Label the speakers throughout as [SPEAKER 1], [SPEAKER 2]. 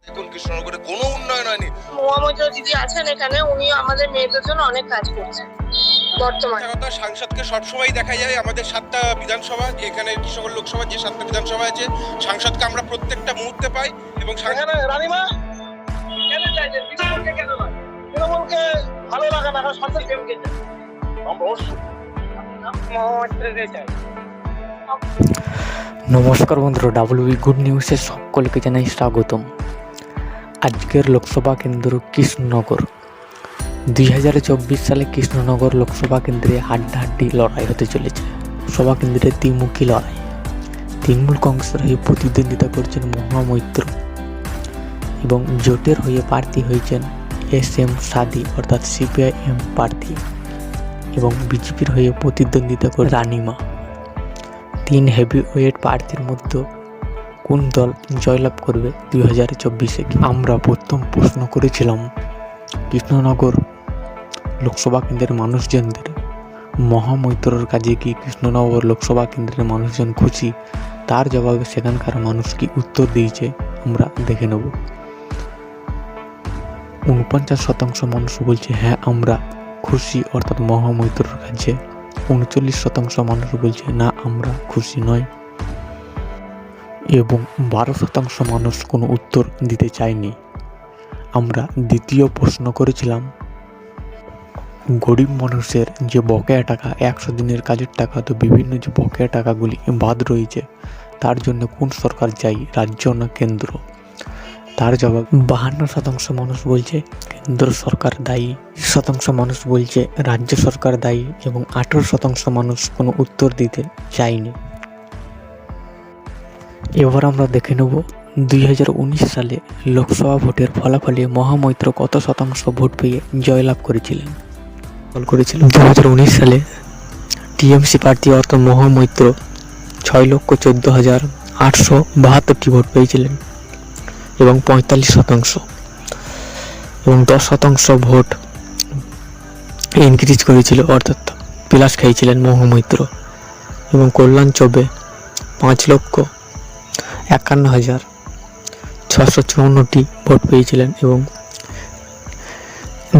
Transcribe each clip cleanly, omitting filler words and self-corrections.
[SPEAKER 1] দেখুন কৃষ্ণনগরে কোনো উন্নয়ন হয়নি।
[SPEAKER 2] মহামৈত্র দিদি আছেন এখানে, উনি আমাদের মেয়েদের জন্য অনেক কাজ করছেন বর্তমানে।
[SPEAKER 1] সাংসদকে সবসময় দেখা যায় আমাদের 7টা বিধানসভা, এখানে কৃষ্ণনগর লোকসভার যে 7টা বিধানসভা আছে, সাংসদকে আমরা প্রত্যেকটা মুহূর্তে পাই। এবং
[SPEAKER 3] রানীমা কেন চাইছেন তৃণমূলকে, কেন নয়? তৃণমূলকে ভালো লাগে না, সন্দেশ কেমকে চাই মহামৈত্রকে চাই।
[SPEAKER 4] নমস্কার বন্ধুরা, ডাব্লিউবি গুড নিউজে সকলকে জানাই স্বাগতম। আজকের লোকসভা কেন্দ্র কৃষ্ণনগর। 2024 সালে কৃষ্ণনগর লোকসভা কেন্দ্রে হাড্ডাহাড্ডি লড়াই হতে চলেছে। লোকসভা কেন্দ্রে দ্বিমুখী লড়াই। তৃণমূল কংগ্রেসের হয়ে প্রতিদ্বন্দ্বিতা করছেন মহামৈত্র এবং জোটের হয়ে প্রার্থী হয়েছেন SM সাদি অর্থাৎ CPIM প্রার্থী, এবং বিজেপির হয়ে প্রতিদ্বন্দ্বিতা করে রানীমা। 3 হেভিওয়েট প্রার্থীর মধ্যে কোন দল জয়লাভ করবে 2024-এ? আমরা প্রথম প্রশ্ন করেছিলাম কৃষ্ণনগর লোকসভা কেন্দ্রের মানুষজনদের, মহামৈত্রর কাজে কি কৃষ্ণনগর লোকসভা কেন্দ্রের মানুষজন খুশি? তার জবাবে সেখানকার মানুষ কি উত্তর দিয়েছে আমরা দেখে নেব। 49% মানুষ বলছে হ্যাঁ আমরা খুশি অর্থাৎ মহামৈত্রর কাছে। 39% মানুষ বলছে না আমরা খুশি নয়, এবং 12% মানুষ কোনো উত্তর দিতে চায়নি। আমরা দ্বিতীয় প্রশ্ন করেছিলাম গরিব মানুষের যে বকেয়া টাকা, 100 দিনের কাজের টাকা, তো বিভিন্ন যে বকেয়া টাকাগুলি বাদ রয়েছে, তার জন্য কোন সরকার চাই, রাজ্য না কেন্দ্র? তার জবাব 52% মানুষ বলছে কেন্দ্র সরকার দায়ী, 20% মানুষ বলছে রাজ্য সরকার দায়ী, এবং 18% মানুষ কোনো উত্তর দিতে চায়নি। এবার আমরা দেখে নেব 2019 সালে লোকসভা ভোটের ফলাফলে মহামৈত্র কত শতাংশ ভোট পেয়ে জয়লাভ করেছিলেন। 2019 সালে টিএমসি প্রার্থী অর্থাৎ মহামৈত্র 6,14,872টি ভোট পেয়েছিলেন এবং 45%, এবং 10% ভোট ইনক্রিজ করেছিল অর্থাৎ প্লাস খাইছিলেন মহামৈত্র, এবং কল্যাণ চৌবে 5,51,654টি ভোট পেয়েছিলেন এবং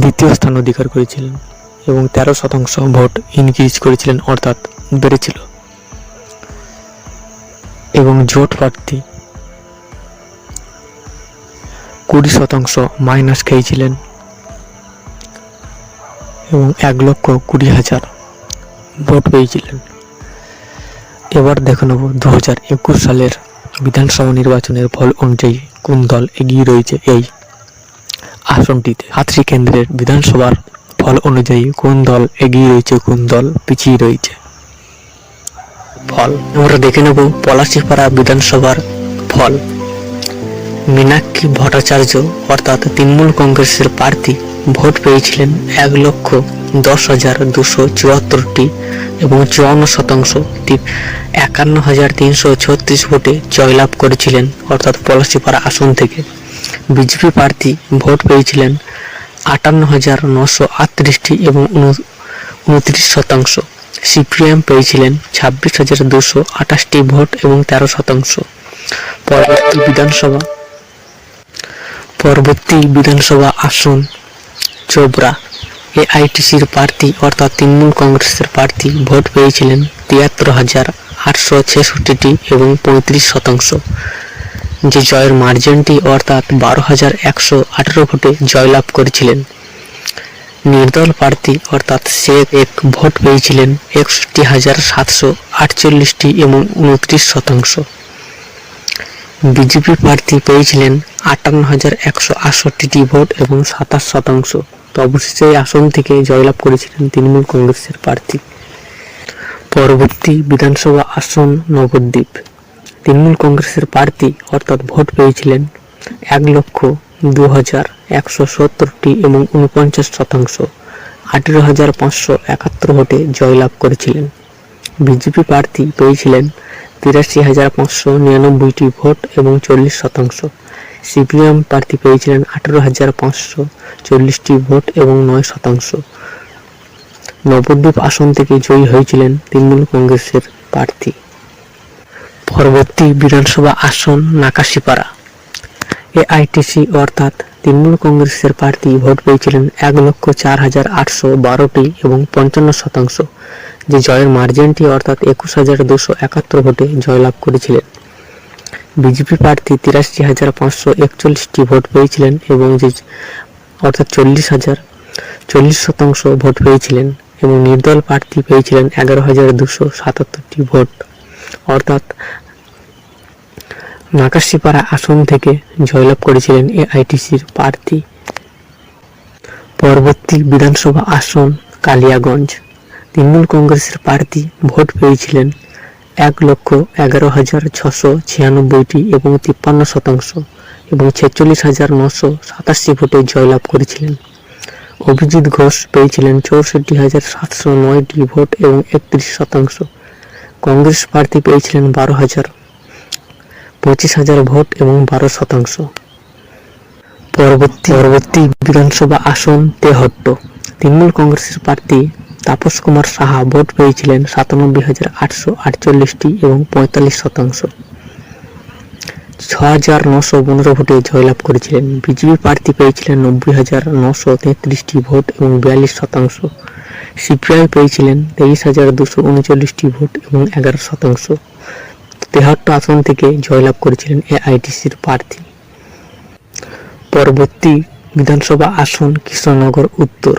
[SPEAKER 4] দ্বিতীয় স্থান অধিকার করেছিলেন, এবং 13% ভোট ইনক্রিজ করেছিলেন অর্থাৎ বেড়েছিল, এবং জোট প্রার্থী 20% মাইনাস খেয়েছিলেন এবং 1,20,000 ভোট পেয়েছিলেন। এবার দেখে নেব 2021 সালের বিধানসভা নির্বাচনের ফল অনুযায়ী কোন দল এগিয়ে রয়েছে এই আসনটিতে। 7টি কেন্দ্রের বিধানসভার ফল অনুযায়ী কোন দল এগিয়ে রয়েছে, কোন দল পিছিয়ে রয়েছে। ফল আমরা দেখে নেব পলাশীপাড়া বিধানসভার ফল। মীনাক্ষী ভট্টাচার্য অর্থাৎ তৃণমূল কংগ্রেসের প্রার্থী ভোট পেয়েছিলেন 1,10,274টি এবং 54% 51,336 ভোটে জয়লাভ করেছিলেন অর্থাৎ পলাশীপাড়া আসন থেকে। বিজেপি প্রার্থী ভোট পেয়েছিলেন 58,938টি এবং 29%। সিপিএম পেয়েছিলেন 26,228টি ভোট এবং 13%। পরবর্তী বিধানসভা আসন চোপড়া। AITCর প্রার্থী অর্থাৎ তৃণমূল কংগ্রেসের প্রার্থী ভোট পেয়েছিলেন 73,866টি এবং 35%, যে জয়ের মার্জিনটি অর্থাৎ 12,118 ভোটে জয়লাভ করেছিলেন। নির্দল প্রার্থী অর্থাৎ শেখ এক ভোট পেয়েছিলেন 61,748টি এবং 29%। বিজেপি প্রার্থী পেয়েছিলেন 58,168টি ভোট এবং 27%। তো অবশেষে এই আসন থেকে জয়লাভ করেছিলেন তৃণমূল কংগ্রেসের প্রার্থী। পরবর্তী বিধানসভা আসন নবদ্বীপ। তৃণমূল কংগ্রেসের প্রার্থী অর্থাৎ ভোট পেয়েছিলেন 1,02,170টি এবং 49%, 18,571 ভোটে জয়লাভ করেছিলেন। বিজেপি প্রার্থী পেয়েছিলেন 83,599টি ভোট এবং 40%। সিপিএম প্রার্থী পেয়েছিলেন 18,540টি ভোট এবং 9%। নবদ্বীপ আসন থেকে জয়ী হয়েছিলেন তৃণমূল কংগ্রেসের প্রার্থী। পরবর্তী বিধানসভা আসন নাকাশীপাড়া। এআইটিসি অর্থাৎ তৃণমূল কংগ্রেসের প্রার্থী ভোট পেয়েছিলেন 1,04,812টি এবং 55%, যে জয়ের মার্জিনটি অর্থাৎ 21,271 ভোটে জয়লাভ করেছিলেন। বিজেপি প্রার্থী 83,541টি ভোট পেয়েছিলেন এবং যে অর্থাৎ 40% ভোট পেয়েছিলেন, এবং নির্দল প্রার্থী পেয়েছিলেন 11,277টি ভোট, অর্থাৎ নাকাশিপাড়া আসন থেকে জয়লাভ করেছিলেন এআইটিসির প্রার্থী। পরবর্তী বিধানসভা আসন কালিয়াগঞ্জ। তৃণমূল কংগ্রেসের প্রার্থী ভোট পেয়েছিলেন 1,11,696টি এবং 53% এবং 46,987 ভোটে জয়লাভ করেছিলেন। অভিজিৎ ঘোষ পেয়েছিলেন 64,709টি ভোট এবং 31%। কংগ্রেস প্রার্থী পেয়েছিলেন 25,000 ভোট এবং 12%। পরবর্তী বিধানসভা আসন তেহট্ট। তৃণমূল কংগ্রেসের প্রার্থী তাপস কুমার সাহা ভোট পেয়েছিলেন 97,848টি এবং 45%। 6,915 ভোটে জয়লাভ করেছিলেন। বিজেপি প্রার্থী পেয়েছিলেন 90,933টি ভোট এবং 42%। সিপিআই পেয়েছিলেন 23,239টি ভোট এবং 11%। তেহট্ট আসন থেকে জয়লাভ করেছিলেন এআইটিসির প্রার্থী। পরবর্তী বিধানসভা আসন কৃষ্ণনগর উত্তর।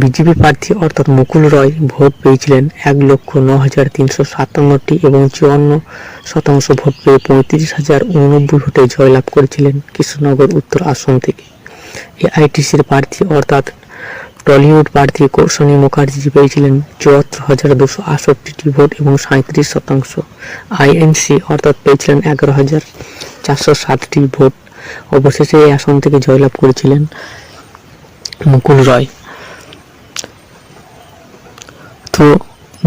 [SPEAKER 4] বিজেপি প্রার্থী অর্থাৎ মুকুল রয় ভোট পেয়েছিলেন 1,09,357টি এবং 54% ভোট পেয়ে 35,089 ভোটে জয়লাভ করেছিলেন কৃষ্ণনগর উত্তর আসন থেকে। এআইটিসির প্রার্থী অর্থাৎ টলিউড প্রার্থী কৌশনী মুখার্জি পেয়েছিলেন 74,268টি ভোট এবং 37%। আইএনসি অর্থাৎ পেয়েছিলেন 11,460টি ভোট। অবশেষে এই আসন থেকে জয়লাভ করেছিলেন মুকুল রয়। তো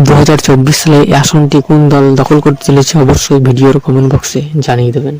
[SPEAKER 4] 2024 সালে এই আসনটি কোন দল দখল করতে চলেছে অবশ্যই ভিডিওর কমেন্ট বক্সে জানিয়ে দেবেন।